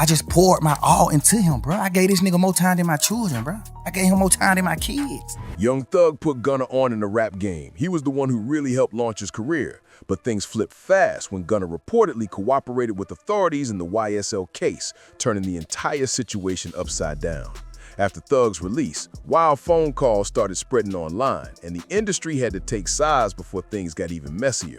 I just poured my all into him, bro. I gave this nigga more time than my children, bro. I gave him more time than my kids. Young Thug put Gunna on in the rap game. He was the one who really helped launch his career. But things flipped fast when Gunna reportedly cooperated with authorities in the YSL case, turning the entire situation upside down. After Thug's release, wild phone calls started spreading online, and the industry had to take sides before things got even messier.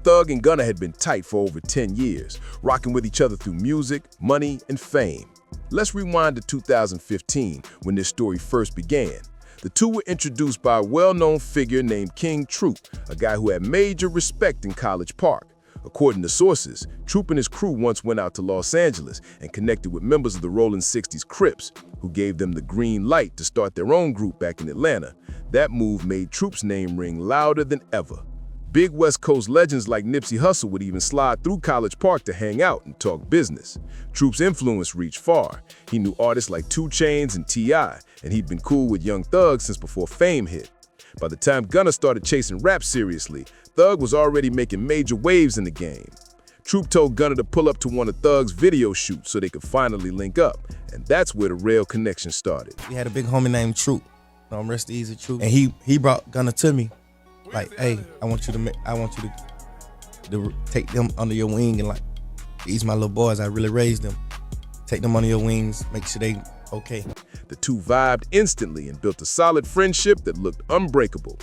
Thug and Gunna had been tight for over 10 years, rocking with each other through music, money, and fame. Let's rewind to 2015, when this story first began. The two were introduced by a well-known figure named King Troop, a guy who had major respect in College Park. According to sources, Troop and his crew once went out to Los Angeles and connected with members of the Rolling 60s Crips, who gave them the green light to start their own group back in Atlanta. That move made Troop's name ring louder than ever. Big West Coast legends like Nipsey Hussle would even slide through College Park to hang out and talk business. Troop's influence reached far. He knew artists like 2 Chainz and T.I., and he'd been cool with Young Thug since before fame hit. By the time Gunna started chasing rap seriously, Thug was already making major waves in the game. Troop told Gunna to pull up to one of Thug's video shoots so they could finally link up, and that's where the real connection started. We had a big homie named Troop, rest easy Troop, and he brought Gunna to me, like, hey, I want you to take them under your wing and like, these my little boys, I really raised them. Take them under your wings, make sure they okay. The two vibed instantly and built a solid friendship that looked unbreakable.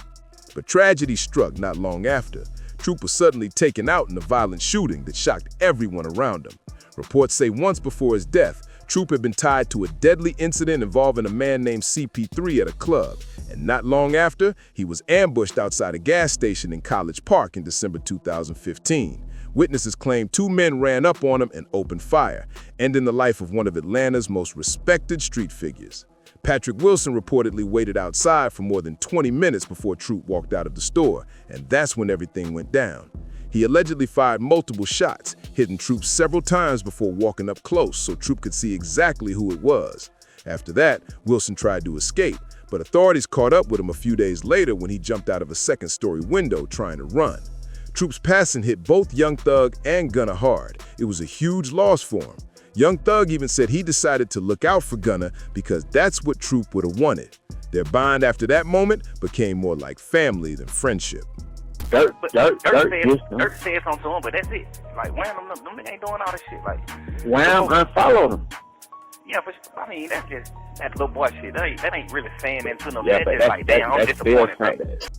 But tragedy struck not long after. Troop was suddenly taken out in a violent shooting that shocked everyone around him. Reports say once before his death, Troop had been tied to a deadly incident involving a man named CP3 at a club. And not long after, he was ambushed outside a gas station in College Park in December 2015. Witnesses claim 2 men ran up on him and opened fire, ending the life of one of Atlanta's most respected street figures. Patrick Wilson reportedly waited outside for more than 20 minutes before Troop walked out of the store, and that's when everything went down. He allegedly fired multiple shots, hitting Troop several times before walking up close so Troop could see exactly who it was. After that, Wilson tried to escape, but authorities caught up with him a few days later when he jumped out of a second-story window trying to run. Troop's passing hit both Young Thug and Gunna hard. It was a huge loss for him. Young Thug even said he decided to look out for Gunna because that's what Troop would have wanted. Their bond after that moment became more like family than friendship. Dirt said something to him, but that's it. Like, Wham, them niggas ain't doing all this shit. Like, Wham unfollowed him. Yeah, but I mean, that's just that little boy shit. That ain't really saying that to them. Yeah, That's just like, damn, I'm disappointed. Right?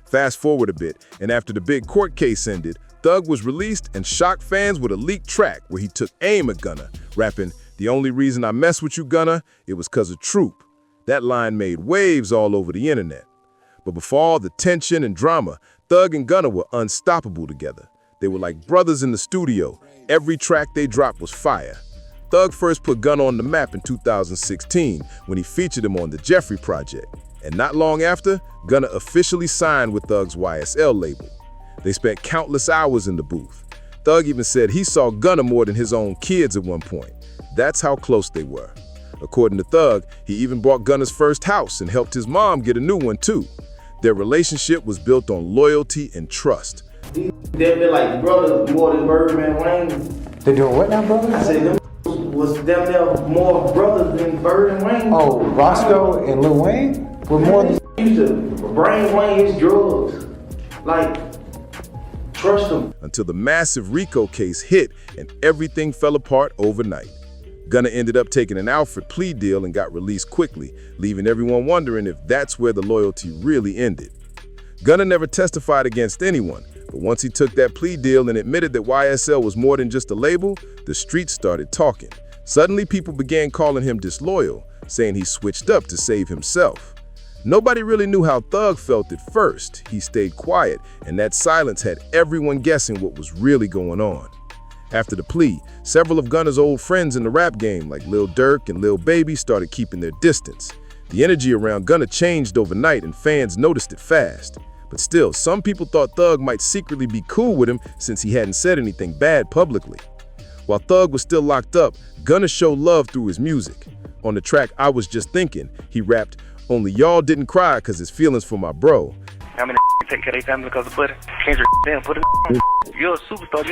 Fast forward a bit, and after the big court case ended, Thug was released and shocked fans with a leaked track where he took aim at Gunna, rapping, "The only reason I mess with you, Gunna, it was 'cause of Troop." That line made waves all over the internet. But before all the tension and drama, Thug and Gunna were unstoppable together. They were like brothers in the studio. Every track they dropped was fire. Thug first put Gunna on the map in 2016 when he featured him on the Jeffrey Project. And not long after, Gunna officially signed with Thug's YSL label. They spent countless hours in the booth. Thug even said he saw Gunna more than his own kids at one point. That's how close they were. According to Thug, he even bought Gunna's first house and helped his mom get a new one too. Their relationship was built on loyalty and trust. They're like brothers more than Birdman Wayne. They doing what now, brother? I said them was them there more brothers than Bird and Wayne. Oh, Roscoe and Lil Wayne were more than... Used to brain Wayne his drugs. Like, trust them. Until the massive RICO case hit and everything fell apart overnight. Gunna ended up taking an Alfred plea deal and got released quickly, leaving everyone wondering if that's where the loyalty really ended. Gunna never testified against anyone, but once he took that plea deal and admitted that YSL was more than just a label, the streets started talking. Suddenly people began calling him disloyal, saying he switched up to save himself. Nobody really knew how Thug felt at first. He stayed quiet, and that silence had everyone guessing what was really going on. After the plea, several of Gunna's old friends in the rap game, like Lil Durk and Lil Baby, started keeping their distance. The energy around Gunna changed overnight, and fans noticed it fast. But still, some people thought Thug might secretly be cool with him since he hadn't said anything bad publicly. While Thug was still locked up, Gunna showed love through his music. On the track I Was Just Thinking, he rapped, "Only y'all didn't cry 'cause his feelings for my bro." How many take care of their family because of butter? Kendrick, damn, put a on. You're a superstar.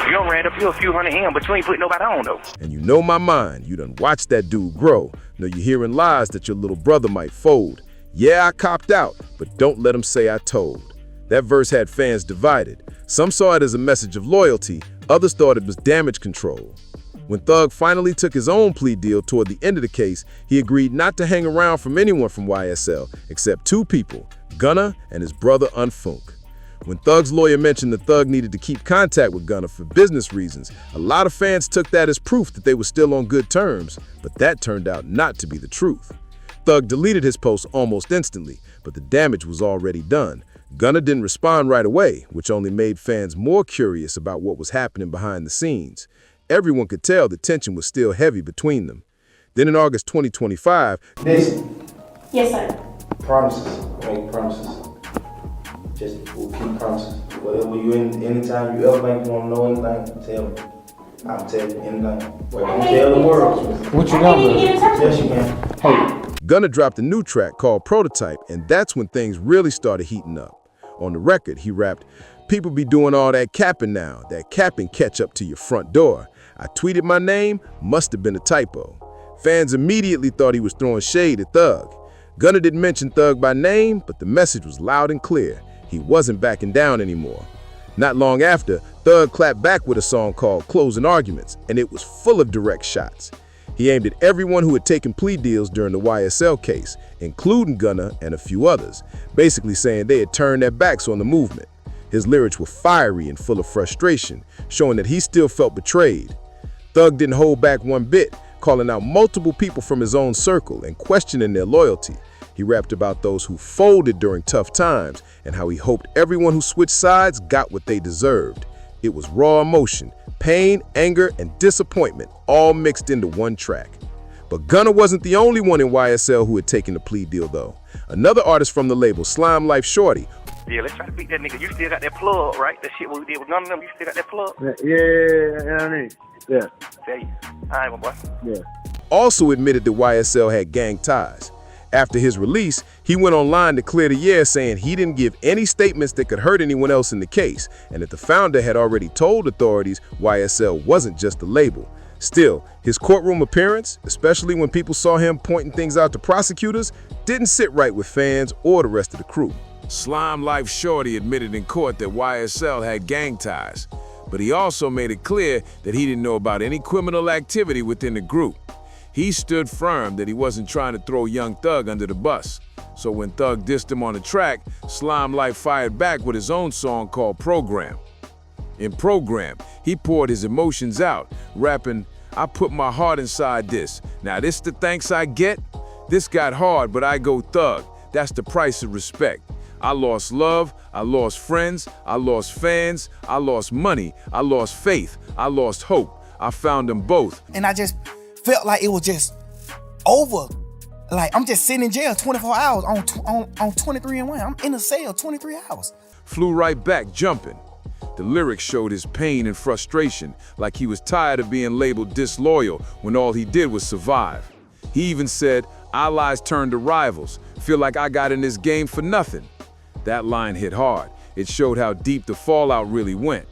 You don't ran up you a few hundred M, but you ain't putting nobody on, though. And you know my mind. You done watched that dude grow. Know you're hearing lies that your little brother might fold. Yeah, I copped out, but don't let him say I told. That verse had fans divided. Some saw it as a message of loyalty. Others thought it was damage control. When Thug finally took his own plea deal toward the end of the case, he agreed not to hang around from anyone from YSL except two people, Gunna and his brother Unfunk. When Thug's lawyer mentioned that Thug needed to keep contact with Gunna for business reasons, a lot of fans took that as proof that they were still on good terms, but that turned out not to be the truth. Thug deleted his post almost instantly, but the damage was already done. Gunna didn't respond right away, which only made fans more curious about what was happening behind the scenes. Everyone could tell the tension was still heavy between them. Then in August 2025, Listen, Yes, sir. promises. Make promises. Just we'll keep promises. Whatever you anytime you ever think you want to know anything, tell me. I'll tell you anything. Well, don't tell the world. What you I can't even got, get in touch Yes, with you you. can. Hey, Gunna dropped a new track called Prototype, and that's when things really started heating up. On the record, he rapped, "People be doing all that capping now. That capping catch up to your front door. I tweeted my name, must have been a typo." Fans immediately thought he was throwing shade at Thug. Gunna didn't mention Thug by name, but the message was loud and clear. He wasn't backing down anymore. Not long after, Thug clapped back with a song called Closing Arguments, and it was full of direct shots. He aimed at everyone who had taken plea deals during the YSL case, including Gunna and a few others, basically saying they had turned their backs on the movement. His lyrics were fiery and full of frustration, showing that he still felt betrayed. Thug didn't hold back one bit, calling out multiple people from his own circle and questioning their loyalty. He rapped about those who folded during tough times and how he hoped everyone who switched sides got what they deserved. It was raw emotion, pain, anger, and disappointment, all mixed into one track. But Gunna wasn't the only one in YSL who had taken the plea deal, though. Another artist from the label, Slime Life Shorty. Yeah, let's try to beat that nigga. You still got that plug, right? That shit what we did with none of them. You still got that plug? Yeah. Tell you. All right, my boy. Yeah. Also admitted that YSL had gang ties. After his release, he went online to clear the air, saying he didn't give any statements that could hurt anyone else in the case, and that the founder had already told authorities YSL wasn't just a label. Still, his courtroom appearance, especially when people saw him pointing things out to prosecutors, didn't sit right with fans or the rest of the crew. Slime Life Shorty admitted in court that YSL had gang ties, but he also made it clear that he didn't know about any criminal activity within the group. He stood firm that he wasn't trying to throw young Thug under the bus. So when Thug dissed him on the track, Slime Life fired back with his own song called Program. In Program, he poured his emotions out, rapping, "I put my heart inside this. Now this the thanks I get? This got hard, but I go Thug. That's the price of respect. I lost love, I lost friends, I lost fans, I lost money, I lost faith, I lost hope. I found them both." And I just felt like it was just over. Like I'm just sitting in jail 24 hours on 23 and 1. I'm in a cell 23 hours. Flew right back jumping. The lyrics showed his pain and frustration, like he was tired of being labeled disloyal when all he did was survive. He even said, "Allies turned to rivals, feel like I got in this game for nothing." That line hit hard. It showed how deep the fallout really went.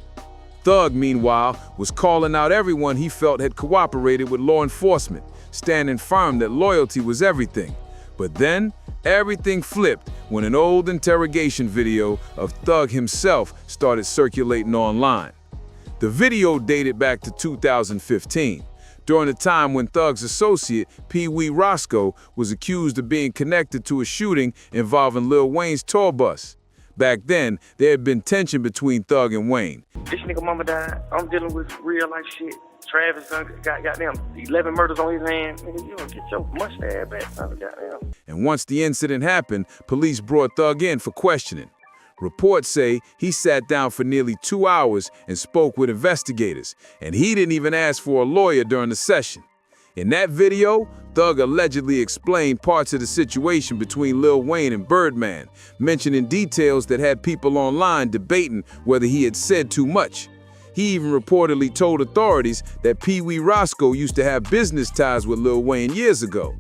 Thug, meanwhile, was calling out everyone he felt had cooperated with law enforcement, standing firm that loyalty was everything. But then, everything flipped when an old interrogation video of Thug himself started circulating online. The video dated back to 2015, during the time when Thug's associate, Plea was accused of being connected to a shooting involving Lil Wayne's tour bus. Back then, there had been tension between Thug and Wayne. This nigga mama died. I'm dealing with real life shit. Travis got goddamn 11 murders on his hand. Nigga, you don't get your mustache back, son. Goddamn. And once the incident happened, police brought Thug in for questioning. Reports say he sat down for nearly 2 hours and spoke with investigators, and he didn't even ask for a lawyer during the session. In that video, Thug allegedly explained parts of the situation between Lil Wayne and Birdman, mentioning details that had people online debating whether he had said too much. He even reportedly told authorities that Pee Wee Roscoe used to have business ties with Lil Wayne years ago.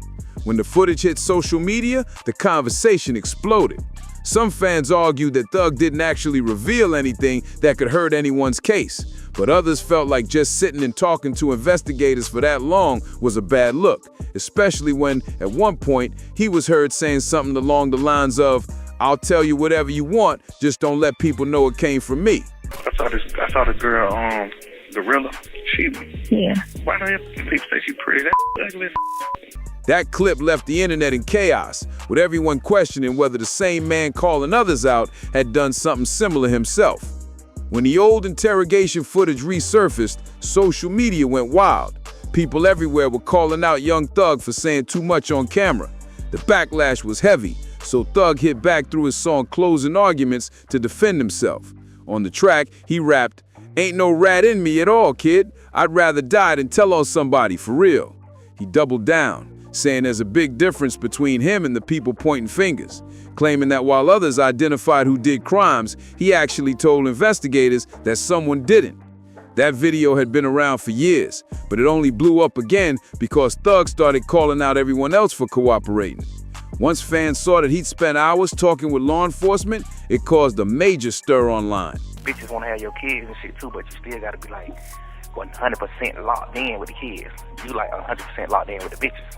When the footage hit social media, the conversation exploded. Some fans argued that Thug didn't actually reveal anything that could hurt anyone's case, but others felt like just sitting and talking to investigators for that long was a bad look, especially when, at one point, he was heard saying something along the lines of, "I'll tell you whatever you want, just don't let people know it came from me." I saw the girl, Gorilla. Yeah. Why do people say she pretty? That ugly. That clip left the internet in chaos, with everyone questioning whether the same man calling others out had done something similar himself. When the old interrogation footage resurfaced, social media went wild. People everywhere were calling out Young Thug for saying too much on camera. The backlash was heavy, so Thug hit back through his song Closing Arguments to defend himself. On the track, he rapped, "Ain't no rat in me at all, kid. I'd rather die than tell on somebody, for real." He doubled down, saying there's a big difference between him and the people pointing fingers, claiming that while others identified who did crimes, he actually told investigators that someone didn't. That video had been around for years, but it only blew up again because Thug started calling out everyone else for cooperating. Once fans saw that he'd spent hours talking with law enforcement, it caused a major stir online. Bitches want to have your kids and shit too, but you still got to be like 100% locked in with the kids. You like 100% locked in with the bitches.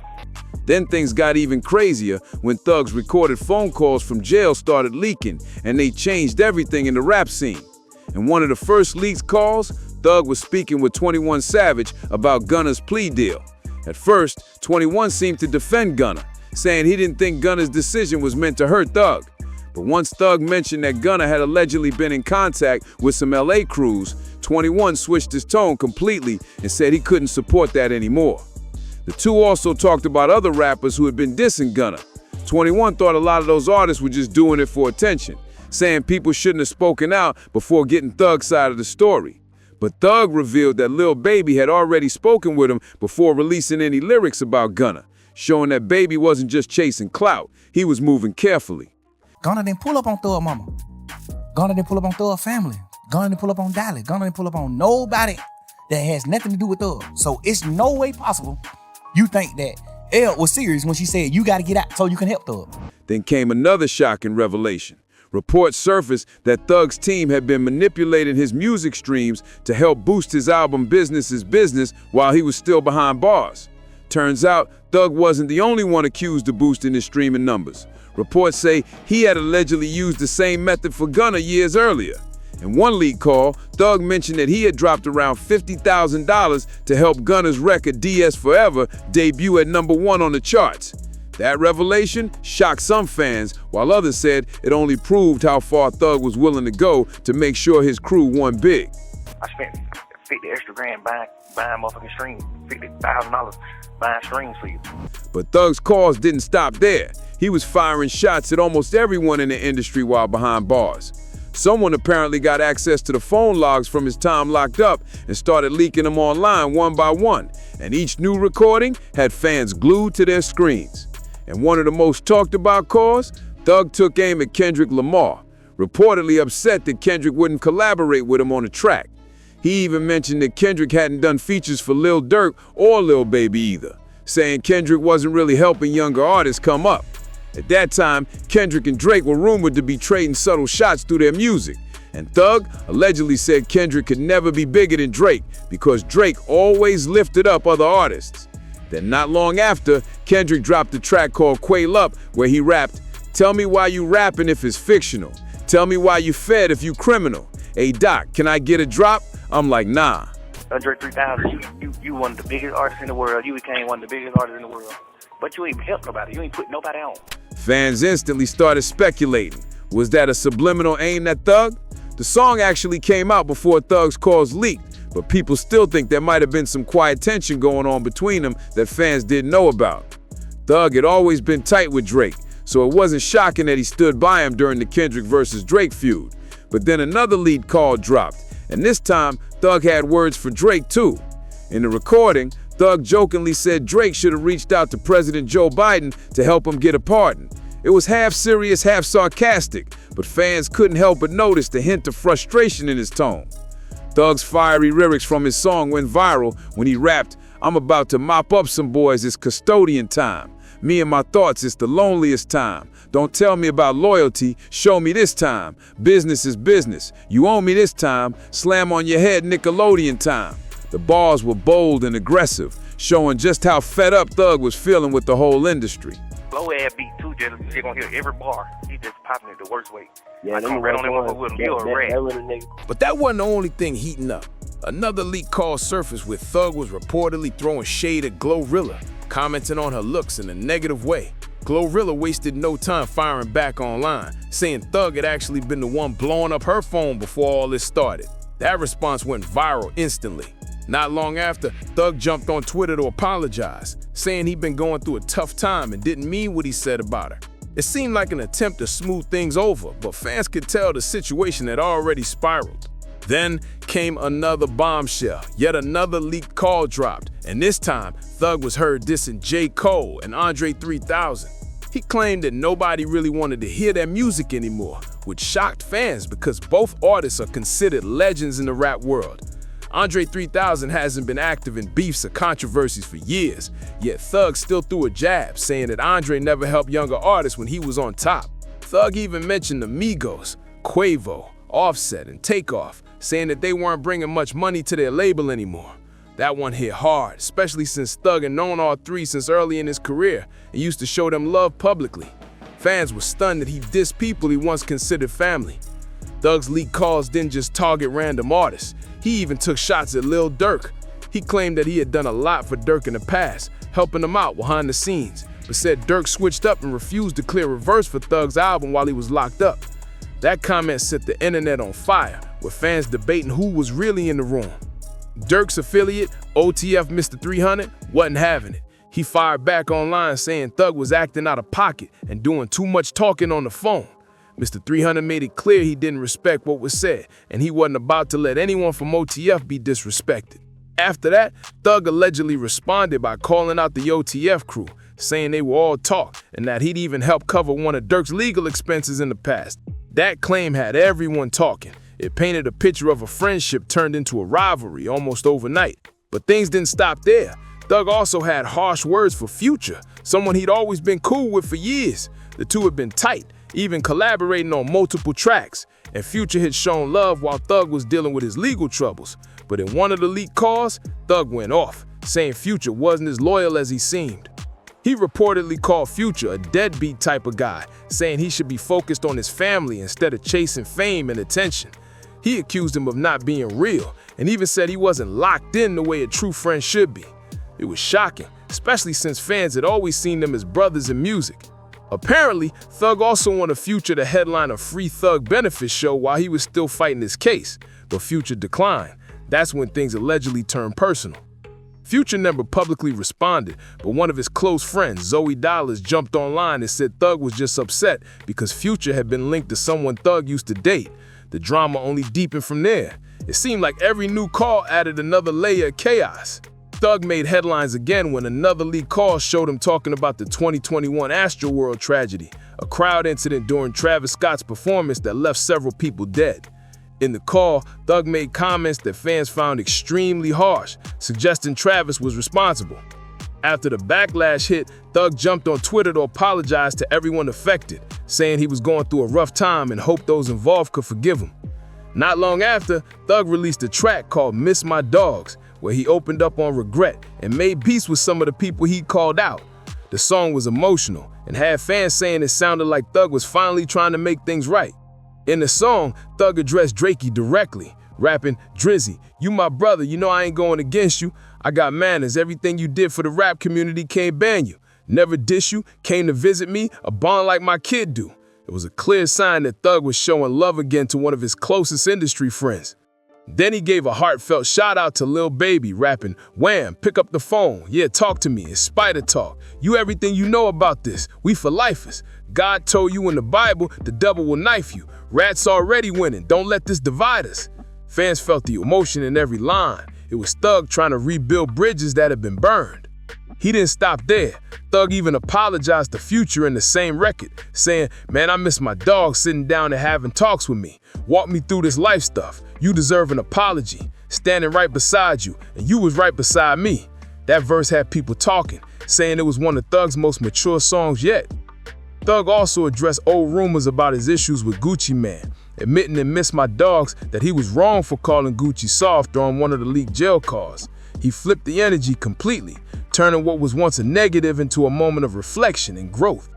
Then things got even crazier when Thug's recorded phone calls from jail started leaking, and they changed everything in the rap scene. In one of the first leaked calls, Thug was speaking with 21 Savage about Gunna's plea deal. At first, 21 seemed to defend Gunna, saying he didn't think Gunna's decision was meant to hurt Thug. But once Thug mentioned that Gunna had allegedly been in contact with some LA crews, 21 switched his tone completely and said he couldn't support that anymore. The two also talked about other rappers who had been dissing Gunna. 21 thought a lot of those artists were just doing it for attention, saying people shouldn't have spoken out before getting Thug's side of the story. But Thug revealed that Lil Baby had already spoken with him before releasing any lyrics about Gunna, showing that Baby wasn't just chasing clout, he was moving carefully. Gunna didn't pull up on Thug mama. Gunna didn't pull up on Thug family. Gunna didn't pull up on Dolly. Gunna didn't pull up on nobody that has nothing to do with Thug. So it's no way possible you think that Elle was serious when she said you got to get out so you can help Thug. Then came another shocking revelation. Reports surfaced that Thug's team had been manipulating his music streams to help boost his album Business while he was still behind bars. Turns out, Thug wasn't the only one accused of boosting his streaming numbers. Reports say he had allegedly used the same method for Gunna years earlier. In one leak call, Thug mentioned that he had dropped around $50,000 to help Gunna's record DS Forever debut at #1 on the charts. That revelation shocked some fans, while others said it only proved how far Thug was willing to go to make sure his crew won big. I spent 50 extra grand buying motherfucking streams, $50,000 buying streams for you. But Thug's calls didn't stop there. He was firing shots at almost everyone in the industry while behind bars. Someone apparently got access to the phone logs from his time locked up and started leaking them online one by one, and each new recording had fans glued to their screens. And one of the most talked about calls, Thug took aim at Kendrick Lamar, reportedly upset that Kendrick wouldn't collaborate with him on the track. He even mentioned that Kendrick hadn't done features for Lil Durk or Lil Baby either, saying Kendrick wasn't really helping younger artists come up. At that time, Kendrick and Drake were rumored to be trading subtle shots through their music, and Thug allegedly said Kendrick could never be bigger than Drake because Drake always lifted up other artists. Then not long after, Kendrick dropped a track called Quail Up where he rapped, "Tell me why you rapping if it's fictional. Tell me why you fed if you criminal. Hey Doc, can I get a drop?" I'm like, nah. Andre 3000, you one of the biggest artists in the world. You became one of the biggest artists in the world. But you ain't helped nobody. You ain't put nobody on. Fans instantly started speculating. Was that a subliminal aim at Thug? The song actually came out before Thug's calls leaked, but people still think there might have been some quiet tension going on between them that fans didn't know about. Thug had always been tight with Drake, so it wasn't shocking that he stood by him during the Kendrick versus Drake feud. But then another lead call dropped, and this time Thug had words for Drake too. In the recording, Thug jokingly said Drake should have reached out to President Joe Biden to help him get a pardon. It was half serious, half sarcastic, but fans couldn't help but notice the hint of frustration in his tone. Thug's fiery lyrics from his song went viral when he rapped, "I'm about to mop up some boys, it's custodian time. Me and my thoughts, it's the loneliest time. Don't tell me about loyalty, show me this time. Business is business. You owe me this time. Slam on your head, Nickelodeon time. The bars were bold and aggressive, showing just how fed up Thug was feeling with the whole industry. Low ass beat too, just you're gonna hear every bar. He just popping it the worst way. Yeah, I come right on him with him. You're a rat. That little nigga. But that wasn't the only thing heating up. Another leak call surfaced where Thug was reportedly throwing shade at Glorilla, commenting on her looks in a negative way. Glorilla wasted no time firing back online, saying Thug had actually been the one blowing up her phone before all this started. That response went viral instantly. Not long after, Thug jumped on Twitter to apologize, saying he'd been going through a tough time and didn't mean what he said about her. It seemed like an attempt to smooth things over, but fans could tell the situation had already spiraled. Then came another bombshell. Yet another leaked call dropped, and this time, Thug was heard dissing J. Cole and Andre 3000. He claimed that nobody really wanted to hear their music anymore, which shocked fans because both artists are considered legends in the rap world. Andre 3000 hasn't been active in beefs or controversies for years, yet Thug still threw a jab, saying that Andre never helped younger artists when he was on top. Thug even mentioned the Migos, Quavo, Offset, and Takeoff, saying that they weren't bringing much money to their label anymore. That one hit hard, especially since Thug had known all three since early in his career and used to show them love publicly. Fans were stunned that he dissed people he once considered family. Thug's leaked calls didn't just target random artists. He even took shots at Lil Durk. He claimed that he had done a lot for Durk in the past, helping him out behind the scenes, but said Durk switched up and refused to clear a verse for Thug's album while he was locked up. That comment set the internet on fire, with fans debating who was really in the room. Durk's affiliate, OTF Mr. 300, wasn't having it. He fired back online saying Thug was acting out of pocket and doing too much talking on the phone. Mr. 300 made it clear he didn't respect what was said, and he wasn't about to let anyone from OTF be disrespected. After that, Thug allegedly responded by calling out the OTF crew, saying they were all talk and that he'd even helped cover one of Durk's legal expenses in the past. That claim had everyone talking. It painted a picture of a friendship turned into a rivalry almost overnight. But things didn't stop there. Thug also had harsh words for Future, someone he'd always been cool with for years. The two had been tight, even collaborating on multiple tracks, and Future had shown love while Thug was dealing with his legal troubles. But in one of the leaked calls, Thug went off, saying Future wasn't as loyal as he seemed. He reportedly called Future a deadbeat type of guy, saying he should be focused on his family instead of chasing fame and attention. He accused him of not being real, and even said he wasn't locked in the way a true friend should be. It was shocking, especially since fans had always seen them as brothers in music. Apparently, Thug also wanted Future to headline a free Thug benefit show while he was still fighting his case, but Future declined. That's when things allegedly turned personal. Future never publicly responded, but one of his close friends, Zoe Dollars, jumped online and said Thug was just upset because Future had been linked to someone Thug used to date. The drama only deepened from there. It seemed like every new call added another layer of chaos. Thug made headlines again when another leaked call showed him talking about the 2021 Astroworld tragedy, a crowd incident during Travis Scott's performance that left several people dead. In the call, Thug made comments that fans found extremely harsh, suggesting Travis was responsible. After the backlash hit, Thug jumped on Twitter to apologize to everyone affected, saying he was going through a rough time and hoped those involved could forgive him. Not long after, Thug released a track called Miss My Dogs, where he opened up on regret and made peace with some of the people he called out. The song was emotional and had fans saying it sounded like Thug was finally trying to make things right. In the song, Thug addressed Drakey directly, rapping, "Drizzy, you my brother, you know I ain't going against you. I got manners, everything you did for the rap community can't ban you. Never diss you, came to visit me, a bond like my kid do." It was a clear sign that Thug was showing love again to one of his closest industry friends. Then he gave a heartfelt shout out to Lil Baby, rapping, "Wham, pick up the phone, yeah, talk to me, it's spider talk. You everything you know about this, we for lifers. God told you in the Bible, the devil will knife you. Rats already winning, don't let this divide us." Fans felt the emotion in every line. It was Thug trying to rebuild bridges that had been burned. He didn't stop there. Thug even apologized to Future in the same record, saying, "Man, I miss my dog sitting down and having talks with me. Walk me through this life stuff. You deserve an apology. Standing right beside you, and you was right beside me." That verse had people talking, saying it was one of Thug's most mature songs yet. Thug also addressed old rumors about his issues with Gucci Mane, admitting in Miss My Dogs that he was wrong for calling Gucci soft during one of the leaked jail calls. He flipped the energy completely, turning what was once a negative into a moment of reflection and growth.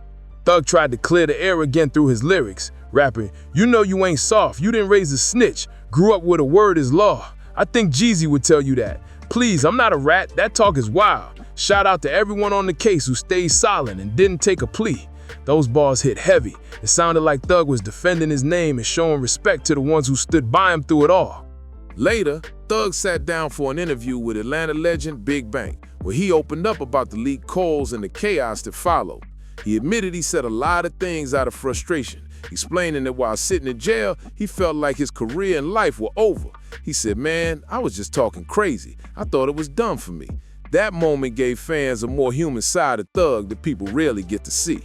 Thug tried to clear the air again through his lyrics, rapping, "You know you ain't soft, you didn't raise a snitch, grew up with a word is law. I think Jeezy would tell you that. Please, I'm not a rat, that talk is wild. Shout out to everyone on the case who stayed silent and didn't take a plea." Those bars hit heavy. It sounded like Thug was defending his name and showing respect to the ones who stood by him through it all. Later, Thug sat down for an interview with Atlanta legend Big Bank, where he opened up about the leaked calls and the chaos that followed. He admitted he said a lot of things out of frustration, explaining that while sitting in jail, he felt like his career and life were over. He said, "Man, I was just talking crazy. I thought it was done for me." That moment gave fans a more human side of Thug that people rarely get to see.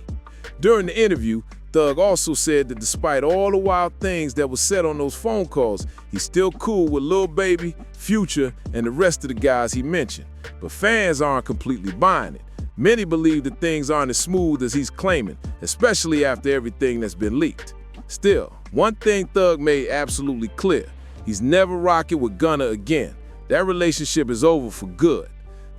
During the interview, Thug also said that despite all the wild things that were said on those phone calls, he's still cool with Lil Baby, Future, and the rest of the guys he mentioned. But fans aren't completely buying it. Many believe that things aren't as smooth as he's claiming, especially after everything that's been leaked. Still, one thing Thug made absolutely clear: he's never rocking with Gunna again. That relationship is over for good.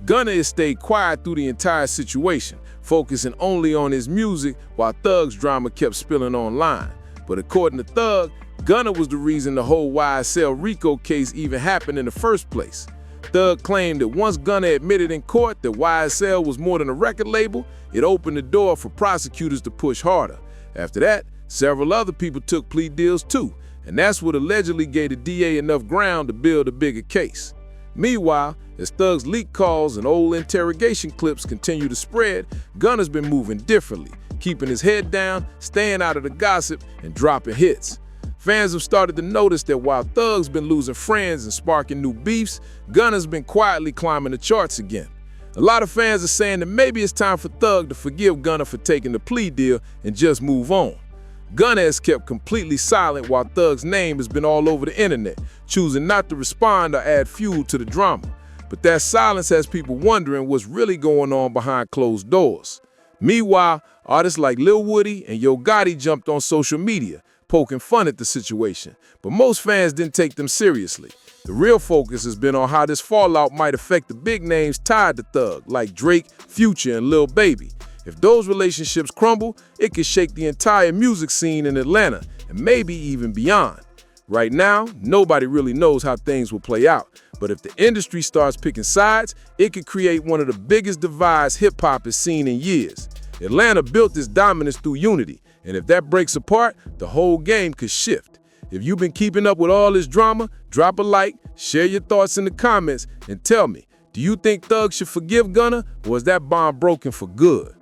Gunna has stayed quiet through the entire situation, focusing only on his music while Thug's drama kept spilling online. But according to Thug, Gunna was the reason the whole YSL Rico case even happened in the first place. Thug claimed that once Gunna admitted in court that YSL was more than a record label, it opened the door for prosecutors to push harder. After that, several other people took plea deals too, and that's what allegedly gave the DA enough ground to build a bigger case. Meanwhile, as Thug's leak calls and old interrogation clips continue to spread, Gunna's been moving differently, keeping his head down, staying out of the gossip, and dropping hits. Fans have started to notice that while Thug's been losing friends and sparking new beefs, Gunna's been quietly climbing the charts again. A lot of fans are saying that maybe it's time for Thug to forgive Gunna for taking the plea deal and just move on. Gunna has kept completely silent while Thug's name has been all over the internet, choosing not to respond or add fuel to the drama. But that silence has people wondering what's really going on behind closed doors. Meanwhile, artists like Lil Woody and Yo Gotti jumped on social media, poking fun at the situation, but most fans didn't take them seriously. The real focus has been on how this fallout might affect the big names tied to Thug, like Drake, Future, and Lil Baby. If those relationships crumble, it could shake the entire music scene in Atlanta, and maybe even beyond. Right now, nobody really knows how things will play out, but if the industry starts picking sides, it could create one of the biggest divides hip-hop has seen in years. Atlanta built this dominance through unity, and if that breaks apart, the whole game could shift. If you've been keeping up with all this drama, drop a like, share your thoughts in the comments, and tell me, do you think Thug should forgive Gunna, or is that bond broken for good?